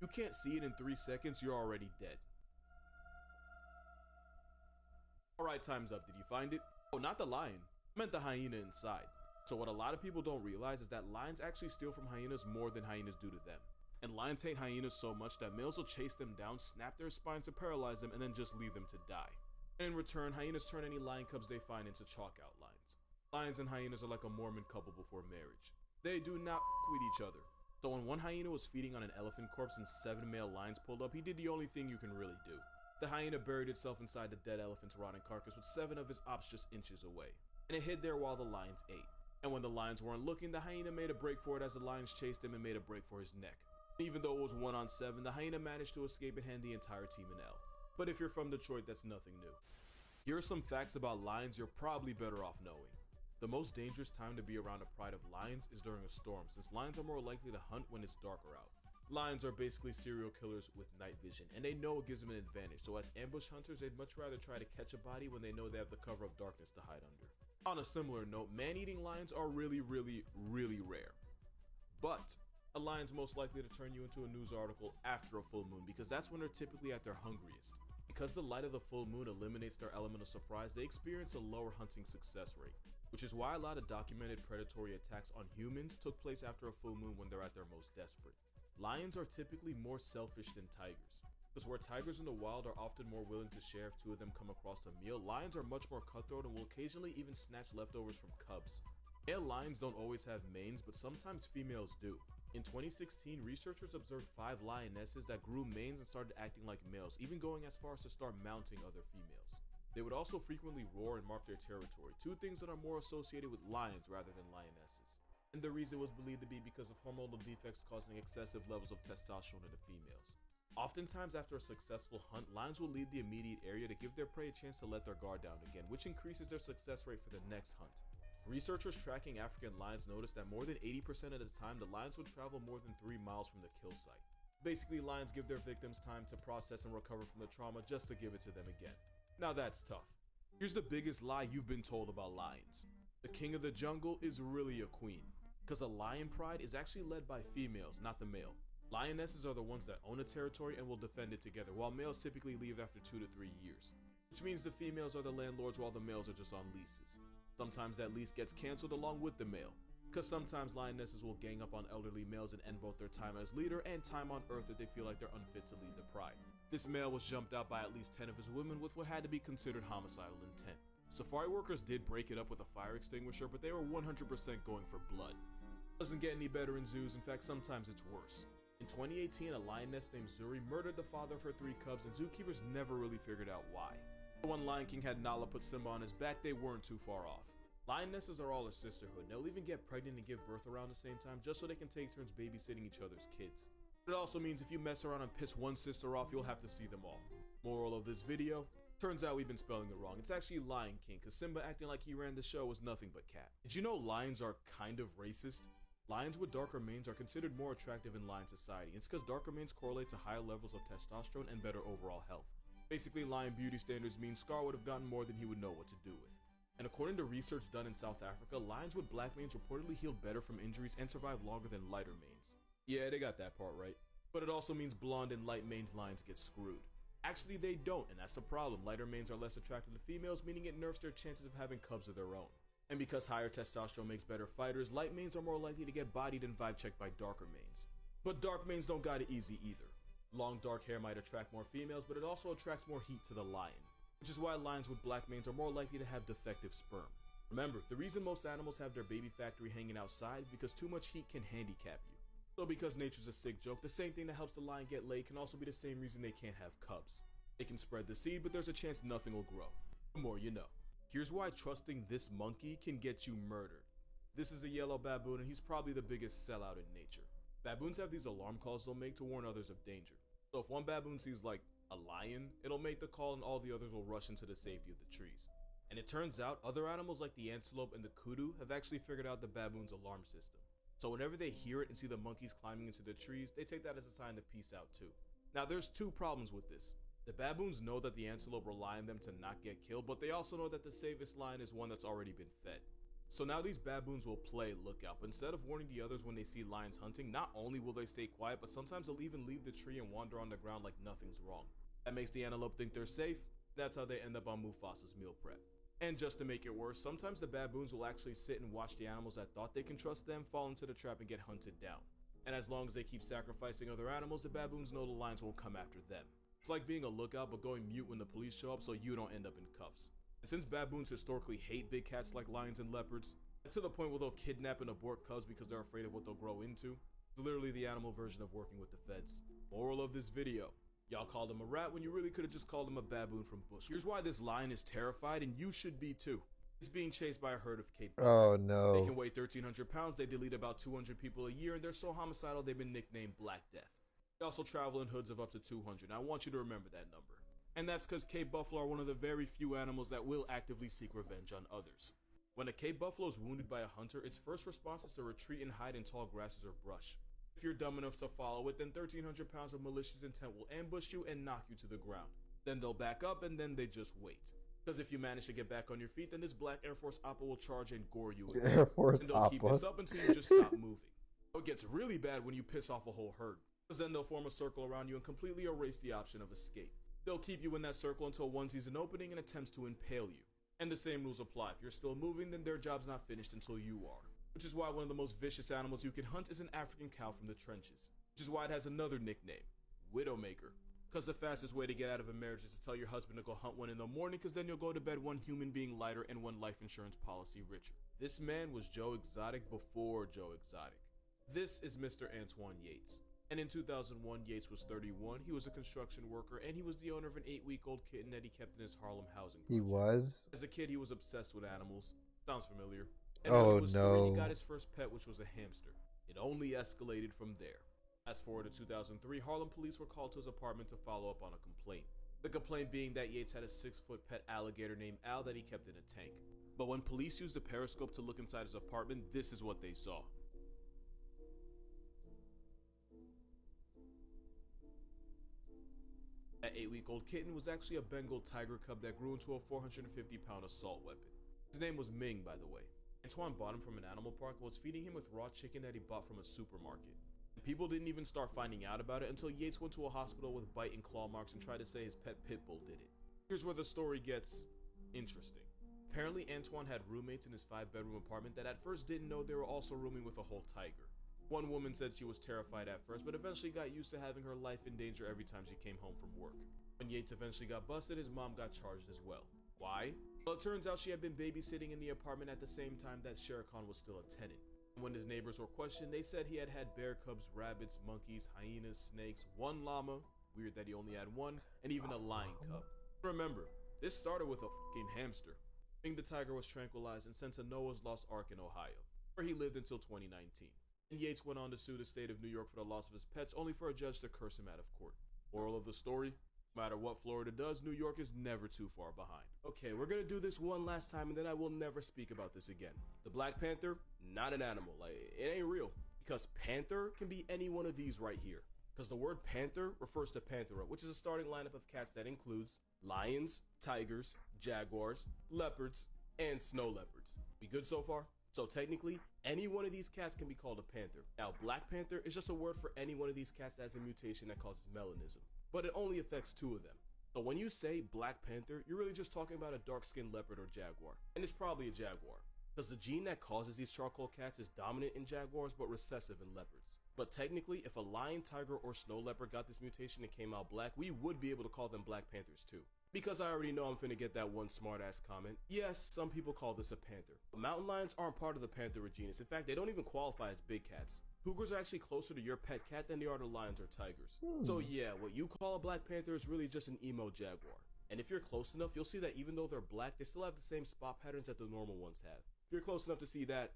You can't see it in 3 seconds, you're already dead. Alright, time's up. Did you find it? Oh, not the lion. I meant the hyena inside. So what a lot of people don't realize is that lions actually steal from hyenas more than hyenas do to them. And lions hate hyenas so much that males will chase them down, snap their spines to paralyze them, and then just leave them to die. And in return, hyenas turn any lion cubs they find into chalk outlines. Lions and hyenas are like a Mormon couple before marriage. They do not with each other. So when one hyena was feeding on an elephant corpse and 7 male lions pulled up, he did the only thing you can really do. The hyena buried itself inside the dead elephant's rotting carcass with 7 of his ops just inches away. And it hid there while the lions ate. And when the lions weren't looking, the hyena made a break for it as the lions chased him and made a break for his neck. And even though it was 1 on 7, the hyena managed to escape and hand the entire team an L. But if you're from Detroit, that's nothing new. Here are some facts about lions you're probably better off knowing. The most dangerous time to be around a pride of lions is during a storm, since lions are more likely to hunt when it's darker out. Lions are basically serial killers with night vision, and they know it gives them an advantage, so as ambush hunters, they'd much rather try to catch a body when they know they have the cover of darkness to hide under. On a similar note, man-eating lions are really rare. But a lion's most likely to turn you into a news article after a full moon, because that's when they're typically at their hungriest. Because the light of the full moon eliminates their element of surprise, they experience a lower hunting success rate, which is why a lot of documented predatory attacks on humans took place after a full moon when they're at their most desperate. Lions are typically more selfish than tigers, because where tigers in the wild are often more willing to share if 2 of them come across a meal, lions are much more cutthroat and will occasionally even snatch leftovers from cubs. Male lions don't always have manes, but sometimes females do. In 2016, researchers observed 5 lionesses that grew manes and started acting like males, even going as far as to start mounting other females. They would also frequently roar and mark their territory, 2 things that are more associated with lions rather than lionesses. And the reason was believed to be because of hormonal defects causing excessive levels of testosterone in the females. Oftentimes after a successful hunt, lions will leave the immediate area to give their prey a chance to let their guard down again, which increases their success rate for the next hunt. Researchers tracking African lions noticed that more than 80% of the time, the lions would travel more than 3 miles from the kill site. Basically, lions give their victims time to process and recover from the trauma just to give it to them again. Now that's tough. Here's the biggest lie you've been told about lions. The king of the jungle is really a queen, because a lion pride is actually led by females, not the male. Lionesses are the ones that own a territory and will defend it together, while males typically leave after 2 to 3 years. Which means the females are the landlords while the males are just on leases. Sometimes that lease gets cancelled along with the male, because sometimes lionesses will gang up on elderly males and end both their time as leader and time on Earth if they feel like they're unfit to lead the pride. This male was jumped out by at least 10 of his women with what had to be considered homicidal intent. Safari workers did break it up with a fire extinguisher, but they were 100% going for blood. Doesn't get any better in zoos, in fact sometimes it's worse. In 2018, a lioness named Zuri murdered the father of her 3 cubs, and zookeepers never really figured out why. When Lion King had Nala put Simba on his back, they weren't too far off. Lionesses are all a sisterhood, and they'll even get pregnant and give birth around the same time just so they can take turns babysitting each other's kids. It also means if you mess around and piss one sister off, you'll have to see them all. Moral of this video, turns out we've been spelling it wrong. It's actually Lion King, because Simba acting like he ran the show was nothing but cat. Did you know lions are kind of racist? Lions with darker manes are considered more attractive in lion society. It's because darker manes correlate to higher levels of testosterone and better overall health. Basically, lion beauty standards mean Scar would have gotten more than he would know what to do with. And according to research done in South Africa, lions with black manes reportedly healed better from injuries and survived longer than lighter manes. Yeah, they got that part right. But it also means blonde and light maned lions get screwed. Actually, they don't, and that's the problem. Lighter manes are less attractive to females, meaning it nerfs their chances of having cubs of their own. And because higher testosterone makes better fighters, light manes are more likely to get bodied and vibe checked by darker manes. But dark manes don't got it easy either. Long dark hair might attract more females, but it also attracts more heat to the lion, which is why lions with black manes are more likely to have defective sperm. Remember, the reason most animals have their baby factory hanging outside is because too much heat can handicap you. So because nature's a sick joke, the same thing that helps the lion get laid can also be the same reason they can't have cubs. They can spread the seed, but there's a chance nothing will grow. The more you know. Here's why trusting this monkey can get you murdered. This is a yellow baboon, and he's probably the biggest sellout in nature. Baboons have these alarm calls they'll make to warn others of danger. So if one baboon sees like a lion, it'll make the call and all the others will rush into the safety of the trees. And it turns out other animals like the antelope and the kudu have actually figured out the baboon's alarm system. So whenever they hear it and see the monkeys climbing into the trees, they take that as a sign to peace out too. Now there's 2 problems with this. The baboons know that the antelope rely on them to not get killed, but they also know that the safest lion is one that's already been fed. So now these baboons will play lookout, but instead of warning the others when they see lions hunting, not only will they stay quiet, but sometimes they'll even leave the tree and wander on the ground like nothing's wrong. That makes the antelope think they're safe. That's how they end up on Mufasa's meal prep. And just to make it worse, sometimes the baboons will actually sit and watch the animals that thought they can trust them fall into the trap and get hunted down. And as long as they keep sacrificing other animals, the baboons know the lions won't come after them. It's like being a lookout but going mute when the police show up so you don't end up in cuffs. And since baboons historically hate big cats like lions and leopards, to the point where they'll kidnap and abort cubs because they're afraid of what they'll grow into, it's literally the animal version of working with the feds. Moral of this video: y'all called him a rat when you really could have just called him a baboon from bush. Here's why this lion is terrified, and you should be too. It's being chased by a herd of Cape Buffalo. Oh no. They can weigh 1,300 pounds, they delete about 200 people a year, and they're so homicidal they've been nicknamed Black Death. They also travel in hoods of up to 200, and I want you to remember that number. And that's because Cape Buffalo are one of the very few animals that will actively seek revenge on others. When a Cape Buffalo is wounded by a hunter, its first response is to retreat and hide in tall grasses or brush. If you're dumb enough to follow it, then 1,300 pounds of malicious intent will ambush you and knock you to the ground. Then they'll back up, and then they just wait. Because if you manage to get back on your feet, then this black Air Force Appa will charge and gore you again. Air Force and they'll keep this up until you just stop moving. It gets really bad when you piss off a whole herd, because then they'll form a circle around you and completely erase the option of escape. They'll keep you in that circle until one sees an opening and attempts to impale you. And the same rules apply. If you're still moving, then their job's not finished until you are. Which is why one of the most vicious animals you can hunt is an African cow from the trenches. Which is why it has another nickname, Widowmaker. Because the fastest way to get out of a marriage is to tell your husband to go hunt one in the morning, because then you'll go to bed one human being lighter and one life insurance policy richer. This man was Joe Exotic before Joe Exotic. This is Mr. Antoine Yates. And in 2001, Yates was 31, he was a construction worker, and he was the owner of an 8-week-old kitten that he kept in his Harlem housing project. He was? As a kid, he was obsessed with animals. Sounds familiar. And oh when he was 3, he no. got his first pet, which was a hamster. It only escalated from there. Fast forward to 2003, Harlem police were called to his apartment to follow up on a complaint. The complaint being that Yates had a 6-foot pet alligator named Al that he kept in a tank. But when police used a periscope to look inside his apartment, this is what they saw. That 8-week-old kitten was actually a Bengal tiger cub that grew into a 450-pound assault weapon. His name was Ming, by the way. Antoine bought him from an animal park and was feeding him with raw chicken that he bought from a supermarket. And people didn't even start finding out about it until Yates went to a hospital with bite and claw marks and tried to say his pet pit bull did it. Here's where the story gets interesting. Apparently, Antoine had roommates in his 5-bedroom apartment that at first didn't know they were also rooming with a whole tiger. One woman said she was terrified at first, but eventually got used to having her life in danger every time she came home from work. When Yates eventually got busted, his mom got charged as well. Why? Well, it turns out she had been babysitting in the apartment at the same time that Shere Khan was still a tenant. And when his neighbors were questioned, they said he had had bear cubs, rabbits, monkeys, hyenas, snakes, 1 llama, weird that he only had 1, and even a lion cub. Remember, this started with a fucking hamster. Ming the tiger was tranquilized and sent to Noah's Lost Ark in Ohio, where he lived until 2019. And Yates went on to sue the state of New York for the loss of his pets, only for a judge to curse him out of court. Moral of the story: no matter what Florida does, New York is never too far behind. Okay, we're gonna do this one last time and then I will never speak about this again. The Black Panther, not an animal. Like, it ain't real. Because Panther can be any one of these right here. Because the word Panther refers to Panthera, which is a starting lineup of cats that includes lions, tigers, jaguars, leopards, and snow leopards. We good so far? So technically, any one of these cats can be called a panther. Now, Black Panther is just a word for any one of these cats that has a mutation that causes melanism, but it only affects 2 of them. So when you say Black Panther, you're really just talking about a dark-skinned leopard or jaguar, and it's probably a jaguar, because the gene that causes these charcoal cats is dominant in jaguars but recessive in leopards. But technically, if a lion, tiger, or snow leopard got this mutation and came out black, we would be able to call them Black Panthers too. Because I already know I'm finna get that one smart-ass comment. Yes, some people call this a panther. But mountain lions aren't part of the Panthera genus. In fact, they don't even qualify as big cats. Cougars are actually closer to your pet cat than they are to lions or tigers. So yeah, what you call a Black Panther is really just an emo jaguar. And if you're close enough, you'll see that even though they're black, they still have the same spot patterns that the normal ones have. If you're close enough to see that,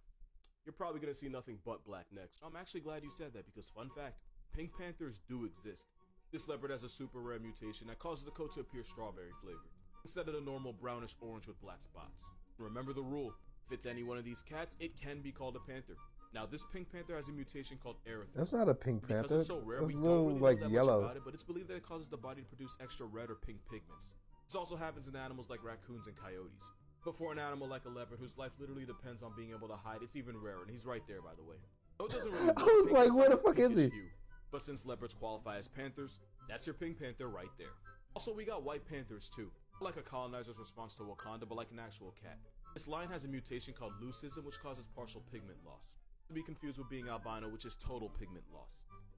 you're probably gonna see nothing but black next. I'm actually glad you said that because, fun fact, pink panthers do exist. This leopard has a super rare mutation that causes the coat to appear strawberry flavored, instead of the normal brownish orange with black spots. Remember the rule: if it's any one of these cats, it can be called a panther. Now, this pink panther has a mutation called erythritol. That's not a pink panther. Because it's so rare, that's we a don't little really like know that yellow. much about it, but it's believed that it causes the body to produce extra red or pink pigments. This also happens in animals like raccoons and coyotes. But for an animal like a leopard whose life literally depends on being able to hide, it's even rarer, and he's right there, by the way. Though it doesn't really look I was pink, like, it's where the a fuck is he? pinkish hue. But since leopards qualify as panthers, that's your pink panther right there. Also, we got white panthers too. Not like a colonizer's response to Wakanda, but like an actual cat. This lion has a mutation called leucism, which causes partial pigment loss. To be confused with being albino, which is total pigment loss.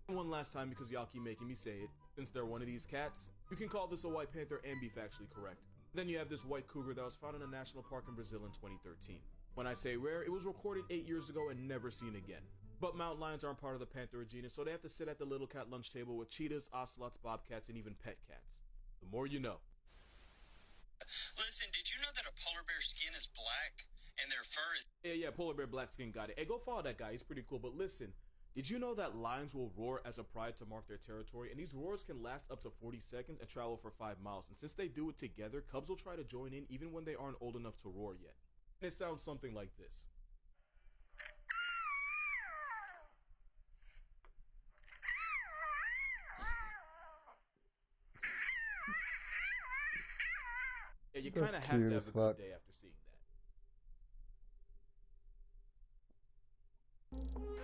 And one last time, because y'all keep making me say it, since they're one of these cats, you can call this a white panther and be factually correct. Then you have this white cougar that was found in a national park in Brazil in 2013. When I say rare, it was recorded 8 years ago and never seen again. But mountain lions aren't part of the panther genus, so they have to sit at the little cat lunch table with cheetahs, ocelots, bobcats, and even pet cats. The more you know. Listen, did you know that a polar bear skin is black and their fur is... Yeah, polar bear black skin, got it. Hey, go follow that guy, he's pretty cool. But listen, did you know that lions will roar as a pride to mark their territory? And these roars can last up to 40 seconds and travel for 5 miles. And since they do it together, cubs will try to join in even when they aren't old enough to roar yet. And it sounds something like this. Yeah, you kind of have to have a good day after seeing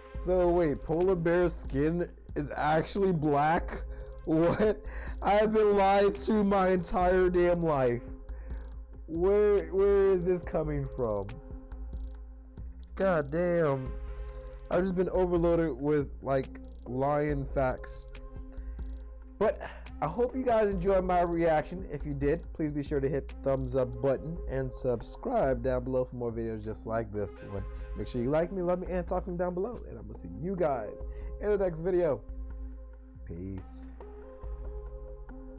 that. So wait, polar bear skin is actually black? What? I've been lied to my entire damn life. Where is this coming from? God damn. I've just been overloaded with like lion facts. But I hope you guys enjoyed my reaction. If you did, please be sure to hit the thumbs up button and subscribe down below for more videos just like this one. Make sure you like me, love me, and talk to me down below. And I'm going to see you guys in the next video. Peace.